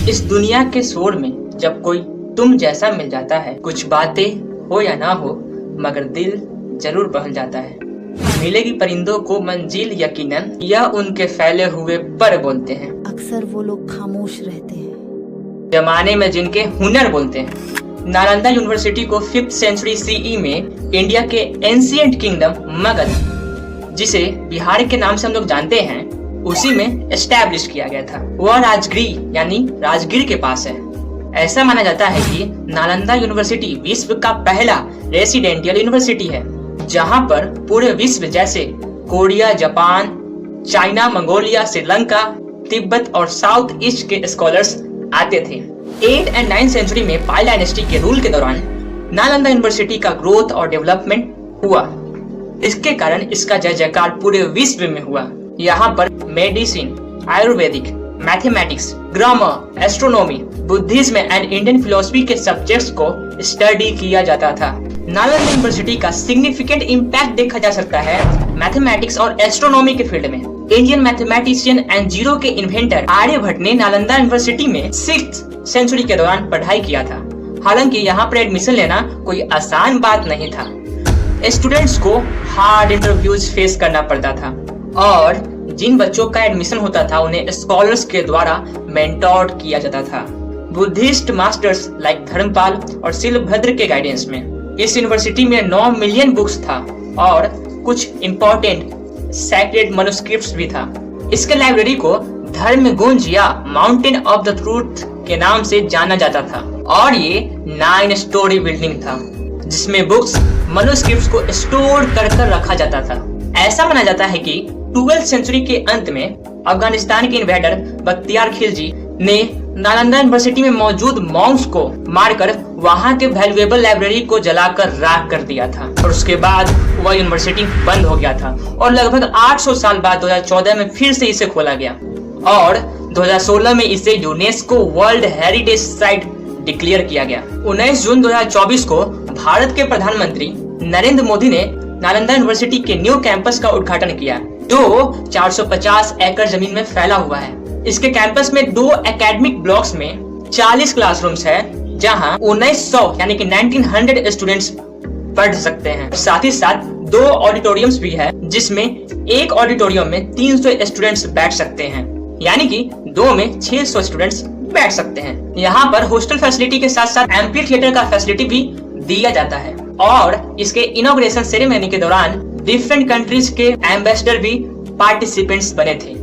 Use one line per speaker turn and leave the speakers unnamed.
इस दुनिया के शोर में जब कोई तुम जैसा मिल जाता है, कुछ बातें हो या ना हो मगर दिल जरूर बहल जाता है। मिलेगी परिंदों को मंजिल यकीनन, या उनके फैले हुए पर बोलते हैं।
अक्सर वो लोग खामोश रहते हैं
जमाने में जिनके हुनर बोलते हैं। नालंदा यूनिवर्सिटी को 5th सेंचुरी सीई में इंडिया के एंशिएंट किंगडम मगध, जिसे बिहार के नाम से हम लोग जानते हैं, उसी में एस्टैब्लिश किया गया था। वह राजगीर यानी राजगीर के पास है। ऐसा माना जाता है कि नालंदा यूनिवर्सिटी विश्व का पहला रेसिडेंशियल यूनिवर्सिटी है, जहां पर पूरे विश्व जैसे Korea, Japan, China, Mongolia, Sri Lanka, Tibet और साउथ ईस्ट के स्कॉलर्स आते थे। 8th and 9th सेंचुरी में पाल डायनेस्टी के रूल के दौरान नालंदा यूनिवर्सिटी का ग्रोथ और डेवलपमेंट हुआ। इसके कारण इसका जय जयकार पूरे विश्व में हुआ। यहाँ पर medicine, Ayurvedic, mathematics, grammar, astronomy, Buddhism and Indian philosophy के सब्जेक्ट्स को स्टडी किया जाता था। नालंदा यूनिवर्सिटी का सिग्निफिकेंट इम्पैक्ट देखा जा सकता है मैथमेटिक्स और एस्ट्रोनॉमी के फील्ड में। इंडियन मैथमेटिशियन एंड जीरो के इन्वेंटर आर्यभट्ट ने नालंदा यूनिवर्सिटी में 6th सेंचुरी के दौरान पढ़ाई किया था। हालांकि यहाँ पर एडमिशन लेना कोई आसान बात नहीं था। स्टूडेंट्स को हार्ड इंटरव्यूज फेस करना पड़ता था और जिन बच्चों का एडमिशन होता था उन्हें स्कॉलर्स के द्वारा मेंटोर्ड किया जाता था, बुद्धिस्ट मास्टर्स लाइक धर्मपाल और शिलभद्र के गाइडेंस में। इस यूनिवर्सिटी में 9 मिलियन बुक्स था और कुछ इम्पोर्टेंट सैक्रेड मैन्युस्क्रिप्ट्स भी था। इसके लाइब्रेरी को धर्मगुंज या माउंटेन ऑफ द ट्रूथ के नाम से जाना जाता था और ये 9 स्टोरी बिल्डिंग था, जिसमें बुक्स, मैन्युस्क्रिप्ट्स को स्टोर कर रखा जाता था। ऐसा माना जाता है कि 12th सेंचुरी के अंत में अफगानिस्तान के इन्वेडर बख्तियार खिलजी ने नालंदा यूनिवर्सिटी में मौजूद मॉन्क्स को मारकर वहां के वैल्यूएबल लाइब्रेरी को जलाकर राख कर दिया था और उसके बाद वह यूनिवर्सिटी बंद हो गया था और लगभग 800 साल बाद 2014 में फिर से इसे खोला गया और 2016 में इसे UNESCO world heritage site declare किया गया। 19 जून 2024 को भारत के प्रधानमंत्री नरेंद्र मोदी ने नालंदा यूनिवर्सिटी के न्यू कैंपस का उद्घाटन किया, जो 450 एकड़ जमीन में फैला हुआ है। इसके कैंपस में 2 एकेडमिक ब्लॉक्स में 40 क्लासरूम्स है, जहां 1900 यानी कि 1900 स्टूडेंट्स पढ़ सकते हैं। साथ ही साथ 2 ऑडिटोरियम्स भी है, जिसमें एक ऑडिटोरियम में 300 स्टूडेंट्स बैठ सकते हैं, यानी कि 2 में 600 स्टूडेंट्स बैठ सकते हैं। यहाँ पर हॉस्टल फैसिलिटी के साथ साथ एम्पी थिएटर का फैसिलिटी भी दिया जाता है और इसके इनॉग्रेशन सेरेमनी के दौरान डिफरेंट कंट्रीज के एम्बेसडर भी पार्टिसिपेंट्स बने थे।